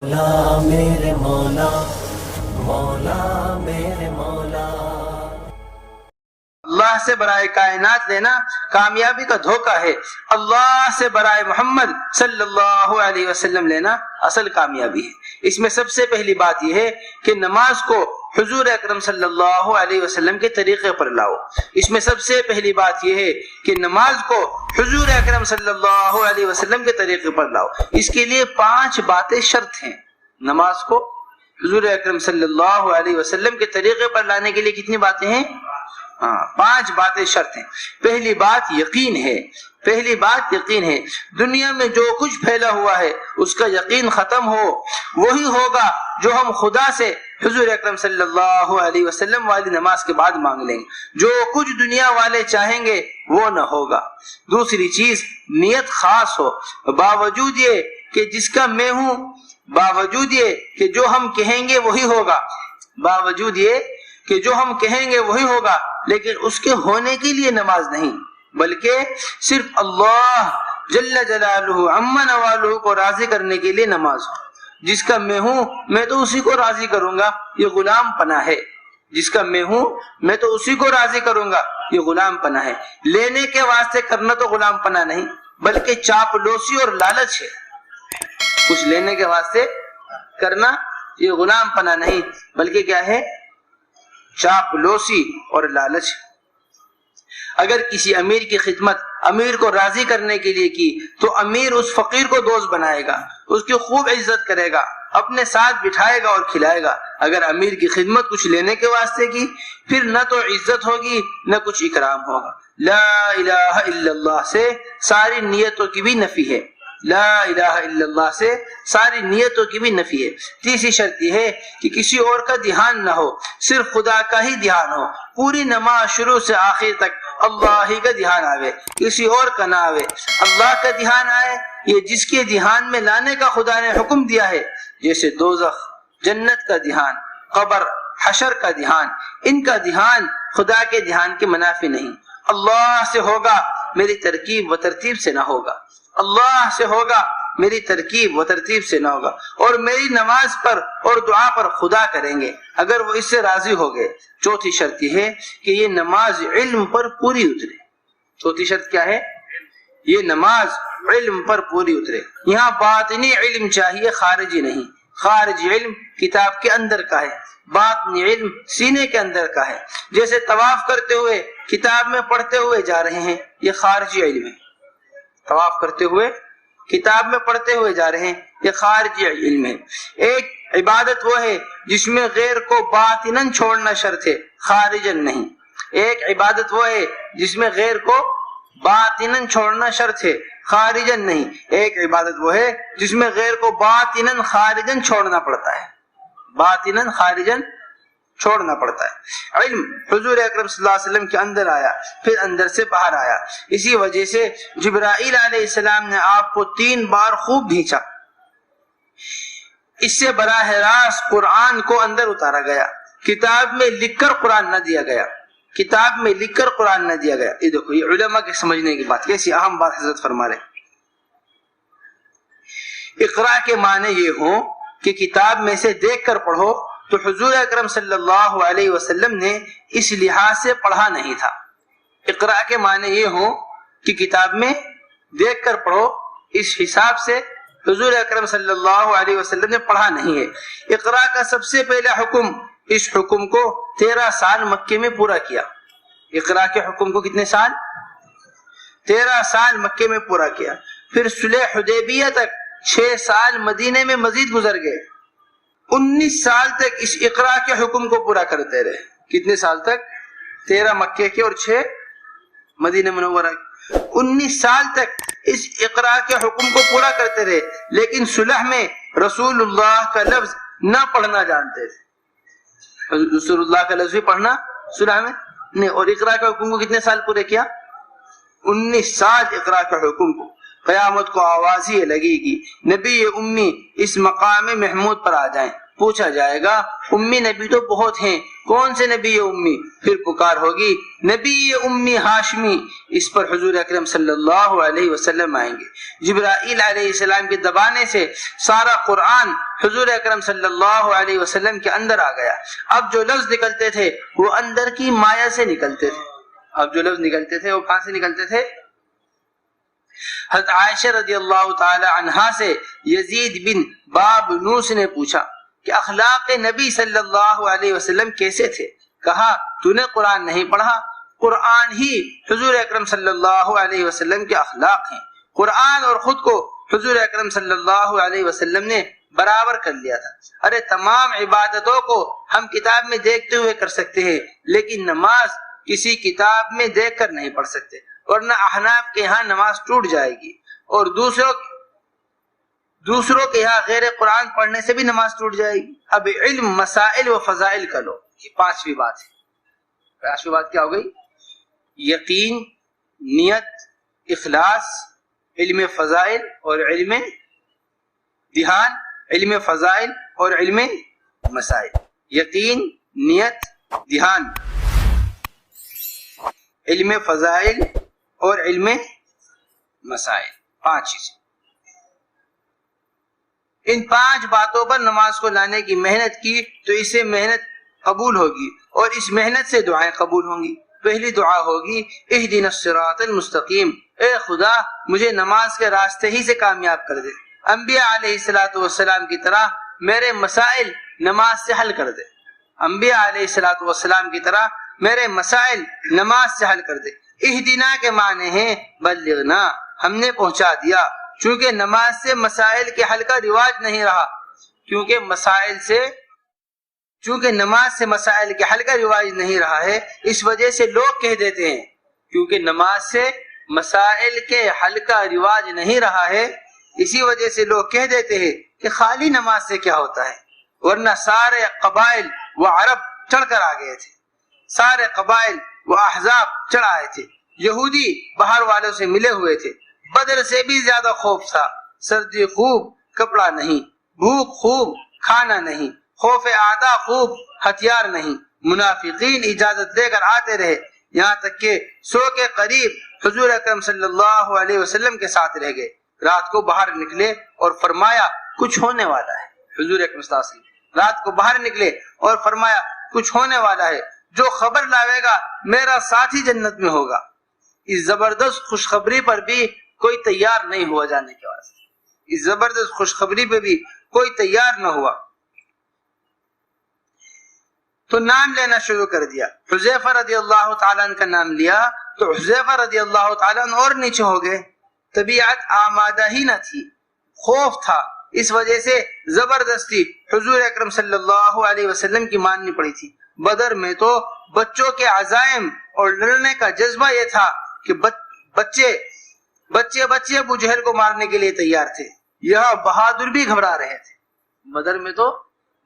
مولا میرے مولا، مولا میرے مولا۔ اللہ سے برائے کائنات لینا کامیابی کا دھوکہ ہے، اللہ سے برائے محمد صلی اللہ علیہ وسلم لینا اصل کامیابی ہے۔ اس میں سب سے پہلی بات یہ ہے کہ نماز کو حضور اکرم صلی اللہ علیہ وسلم کے طریقے پر لاؤ۔ اس میں سب سے پہلی بات یہ ہے کہ نماز کو حضور اکرم صلی اللہ علیہ وسلم کے طریقے پر لاؤ۔ اس کے لیے 5 باتیں شرط ہیں۔ نماز کو حضور اکرم صلی اللہ علیہ وسلم کے طریقے پر لانے کے لیے کتنی باتیں ہیں؟ 5 باتیں شرط ہیں۔ پہلی بات یقین ہے، پہلی بات یقین ہے۔ دنیا میں جو کچھ پھیلا ہوا ہے اس کا یقین ختم ہو، وہی ہوگا جو ہم خدا سے حضور اکرم صلی اللہ علیہ وسلم والی نماز کے بعد مانگ لیں گے۔ جو کچھ دنیا والے چاہیں گے وہ نہ ہوگا۔ دوسری چیز نیت خاص ہو، باوجود یہ کہ جس کا میں ہوں، باوجود یہ کہ جو ہم کہیں گے وہی ہوگا، باوجود یہ کہ جو ہم کہیں گے وہی ہوگا، لیکن اس کے ہونے کے لیے نماز نہیں، بلکہ صرف اللہ جل جلالہ عم نوالہ کو راضی کرنے کے لیے نماز ہو۔ جس کا میں ہوں میں تو اسی کو راضی کروں گا، یہ غلام پناہ ہے۔ جس کا میں ہوں میں تو اسی کو راضی کروں گا، یہ غلام پناہ ہے۔ لینے کے واسطے کرنا تو غلام پناہ نہیں، بلکہ چاپلوسی اور لالچ ہے۔ کچھ لینے کے واسطے کرنا یہ غلام پناہ نہیں، بلکہ کیا ہے؟ چاپلوسی اور لالچ۔ اگر کسی امیر کی خدمت امیر کو راضی کرنے کے لیے کی تو امیر اس فقیر کو دوست بنائے گا، اس کی خوب عزت کرے گا، اپنے ساتھ بٹھائے گا اور کھلائے گا۔ اگر امیر کی خدمت کچھ لینے کے واسطے کی، پھر نہ تو عزت ہوگی نہ کچھ اکرام ہوگا۔ لا الہ الا اللہ سے ساری نیتوں کی بھی نفی ہے، لا الہ الا اللہ سے ساری نیتوں کی بھی نفی ہے۔ تیسری شرط یہ ہے کہ کسی اور کا دھیان نہ ہو، صرف خدا کا ہی دھیان ہو۔ پوری نماز شروع سے آخر تک اللہ ہی کا دھیان آوے، کسی اور کا نہ آوے، اللہ کا دھیان آئے۔ یہ جس کے دھیان میں لانے کا خدا نے حکم دیا ہے، جیسے دوزخ، جنت کا دھیان، قبر، حشر کا دھیان، ان کا دھیان خدا کے دھیان کے منافی نہیں۔ اللہ سے ہوگا، میری ترکیب و ترتیب سے نہ ہوگا۔ اللہ سے ہوگا، میری ترکیب و ترتیب سے نہ ہوگا۔ اور میری نماز پر اور دعا پر خدا کریں گے اگر وہ اس سے راضی ہو گئے۔ چوتھی شرط یہ ہے کہ یہ نماز علم پر پوری اترے۔ چوتھی شرط کیا ہے؟ یہ نماز علم پر پوری اترے۔ یہاں باطنی علم چاہیے، خارجی نہیں۔ خارجی علم کتاب کے اندر کا ہے، باطنی علم سینے کے اندر کا ہے۔ جیسے طواف کرتے ہوئے کتاب میں پڑھتے ہوئے جا رہے ہیں، یہ خارجی علم ہے۔ طواف کرتے ہوئے کتاب میں پڑھتے ہوئے جا رہے ہیں، یہ خارجی علم ہے۔ ایک عبادت وہ ہے جس میں غیر کو باطناً چھوڑنا شرط ہے، خارجاً نہیں۔ ایک عبادت وہ ہے جس میں غیر کو باطناً چھوڑنا شرط ہے، خارجاً نہیں۔ ایک عبادت وہ ہے جس میں غیر کو باطناً خارجاً چھوڑنا پڑتا ہے، باطناً خارجاً چھوڑنا پڑتا ہے۔ علم حضور اکرم صلی اللہ علیہ وسلم کے اندر آیا، پھر اندر سے باہر آیا۔ اسی وجہ سے جبرائیل علیہ السلام نے آپ کو 3 بار خوب بھینچا۔ اس سے براہ راست قرآن کو اندر اتارا گیا، کتاب میں لکھ کر قرآن نہ دیا گیا، کتاب میں لکھ کر قرآن نہ دیا گیا۔ یہ دیکھو، یہ علماء کے سمجھنے کی بات، کیسی اہم بات حضرت فرما رہے۔ اقرا کے معنی یہ ہوں کہ کتاب میں سے دیکھ کر پڑھو، تو حضور اکرم صلی اللہ علیہ وسلم نے اس لحاظ سے پڑھا نہیں تھا۔ اقرا کے معنی یہ ہوں کہ کتاب میں دیکھ کر پڑھو، اس حساب سے حضور اکرم صلی اللہ علیہ وسلم نے پڑھا نہیں ہے۔ اقرا کا سب سے پہلا حکم، اس حکم کو 13 سال مکے میں پورا کیا۔ اقرا کے حکم کو کتنے سال؟ 13 سال مکے میں پورا کیا۔ پھر صلح حدیبیہ تک 6 سال مدینے میں مزید گزر گئے۔ 19 سال تک اس اقرا کے حکم کو پورا کرتے رہے۔ کتنے سال تک؟ 13 مکے کے اور 6 مدینہ منورہ کے۔ 19 سال تک اس اقرا کے حکم کو پورا کرتے رہے، لیکن صلح میں رسول اللہ کا لفظ نہ پڑھنا جانتے تھے۔ رسول اللہ کا لفظ بھی پڑھنا صلح میں نہیں۔ اور اقرا کے حکم کو کتنے سال پورے کیا؟ 19 سال اقرا کے حکم کو۔ قیامت کو آواز ہی لگے گی، نبی امی اس مقام محمود پر آ جائیں۔ پوچھا جائے گا امی نبی تو بہت ہیں، کون سے نبی امی؟ پھر پکار ہوگی نبی امی ہاشمی۔ اس پر حضور اکرم صلی اللہ علیہ وسلم آئیں گے۔ جبرائیل علیہ السلام کے دبانے سے سارا قرآن حضور اکرم صلی اللہ علیہ وسلم کے اندر آ گیا۔ اب جو لفظ نکلتے تھے وہ اندر کی مایا سے نکلتے تھے۔ اب جو لفظ نکلتے تھے وہ کہاں سے نکلتے تھے؟ حضرت عائشہ رضی اللہ تعالی عنہا سے یزید بن بابنوس نے پوچھا کہ اخلاق نبی صلی اللہ علیہ وسلم کیسے تھے؟ کہا تو نے قرآن نہیں پڑھا؟ قرآن ہی حضور اکرم صلی اللہ علیہ وسلم کے اخلاق ہیں۔ قرآن اور خود کو حضور اکرم صلی اللہ علیہ وسلم نے برابر کر لیا تھا۔ ارے تمام عبادتوں کو ہم کتاب میں دیکھتے ہوئے کر سکتے ہیں، لیکن نماز کسی کتاب میں دیکھ کر نہیں پڑھ سکتے، ورنہ احناف کے ہاں نماز ٹوٹ جائے گی، اور دوسروں کے یہاں غیر قرآن پڑھنے سے بھی نماز ٹوٹ جائے گی۔ اب علم، مسائل و فضائل کا لو، یہ پانچویں بات ہے۔ پانچویں بات کیا ہو گئی؟ یقین، نیت، اخلاص، علم فضائل اور علم دھیان، علم فضائل اور علم مسائل۔ یقین، نیت، دھیان، علم فضائل اور علم مسائل، پانچ چیزیں۔ ان پانچ باتوں پر نماز کو لانے کی محنت کی تو اسے محنت قبول ہوگی، اور اس محنت سے دعائیں قبول ہوں گی۔ پہلی دعا ہوگی اہدنا الصراط المستقیم، اے خدا مجھے نماز کے راستے ہی سے کامیاب کر دے، انبیاء علیہ السلام کی طرح میرے مسائل نماز سے حل کر دے، انبیاء علیہ السلام کی طرح میرے مسائل نماز سے حل کر دے۔ اہدنا کے معنی ہیں بلغنا، ہم نے پہنچا دیا، چونکہ نماز سے مسائل کے حل کا رواج نہیں رہا، کیونکہ نماز سے مسائل کے حل کا رواج نہیں رہا ہے، اس وجہ سے لوگ کہہ دیتے ہیں، کیونکہ نماز سے مسائل کے حل کا رواج نہیں رہا ہے، اسی وجہ سے لوگ کہہ دیتے ہیں کہ خالی نماز سے کیا ہوتا ہے، ورنہ سارے قبائل و عرب چڑھ کر آ گئے تھے، سارے قبائل و احزاب چڑھ آئے تھے، یہودی باہر والوں سے ملے ہوئے تھے، بدر سے بھی زیادہ خوف تھا، سردی خوب کپڑا نہیں، بھوک خوب کھانا نہیں، خوف اعداء خوب ہتھیار نہیں، منافقین اجازت دے کر آتے رہے، یہاں تک کہ 100 کے قریب حضور اکرم صلی اللہ علیہ وسلم کے ساتھ رہ گئے۔ رات کو باہر نکلے اور فرمایا کچھ ہونے والا ہے، حضور اکرم صلی اللہ علیہ وسلم رات کو باہر نکلے اور فرمایا کچھ ہونے والا ہے، جو خبر لاوے گا میرا ساتھی جنت میں ہوگا۔ اس زبردست خوشخبری پر بھی کوئی تیار نہیں ہوا جانے کے واسطے، اس زبردست خوشخبری پہ بھی کوئی تیار نہ ہوا، تو نام لینا شروع کر دیا۔ حذیفہ رضی اللہ تعالیٰ عنہ کا نام لیا تو حذیفہ رضی اللہ تعالیٰ عنہ اور نیچے ہو گئے۔ طبیعت آمادہ ہی نہ تھی، خوف تھا، اس وجہ سے زبردستی حضور اکرم صلی اللہ علیہ وسلم کی ماننی پڑی تھی۔ بدر میں تو بچوں کے عزائم اور لڑنے کا جذبہ یہ تھا کہ بچے ابو جہل کو مارنے کے لیے تیار تھے، یہاں بہادر بھی گھبرا رہے تھے۔ بدر میں تو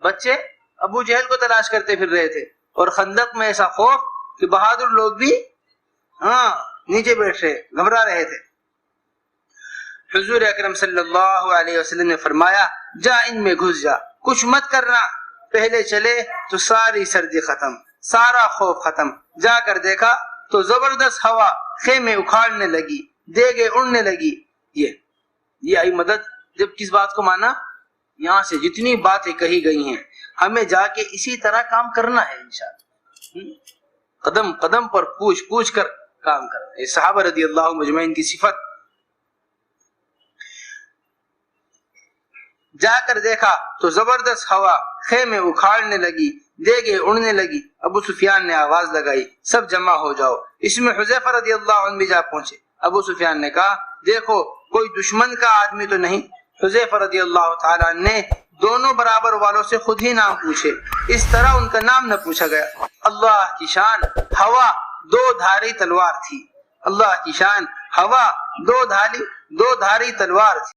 بچے ابو جہل کو تلاش کرتے پھر رہے تھے، اور خندق میں ایسا خوف کہ بہادر لوگ بھی نیچے بیٹھ رہے، گھبرا رہے تھے۔ حضور اکرم صلی اللہ علیہ وسلم نے فرمایا جا ان میں گھس جا، کچھ مت کرنا، پہلے چلے تو ساری سردی ختم، سارا خوف ختم۔ جا کر دیکھا تو زبردست ہوا خیمے اکھاڑنے لگی، دیگیں اڑنے لگی۔ یہ آئی مدد جب کس بات کو مانا؟ یہاں سے جتنی باتیں کہی گئی ہیں ہمیں جا کے اسی طرح کام کرنا ہے انشاءاللہ، قدم قدم پر پوچھ کر کام کرنا ہے۔ صحابہ رضی اللہ مجمعین کی صفت۔ جا کر دیکھا تو زبردست ہوا خیمے اکھاڑنے لگی، دیگیں اڑنے لگی۔ ابو سفیان نے آواز لگائی سب جمع ہو جاؤ، اس میں حذیفہ رضی اللہ عنہ بھی جا پہنچے۔ ابو سفیان نے کہا دیکھو کوئی دشمن کا آدمی تو نہیں؟ حذیفہ رضی اللہ تعالیٰ عنہ نے دونوں برابر والوں سے خود ہی نام پوچھے، اس طرح ان کا نام نہ پوچھا گیا۔ اللہ کی شان، ہوا 2 دھاری تلوار تھی، اللہ کی شان ہوا 2 دھاری تلوار تھی۔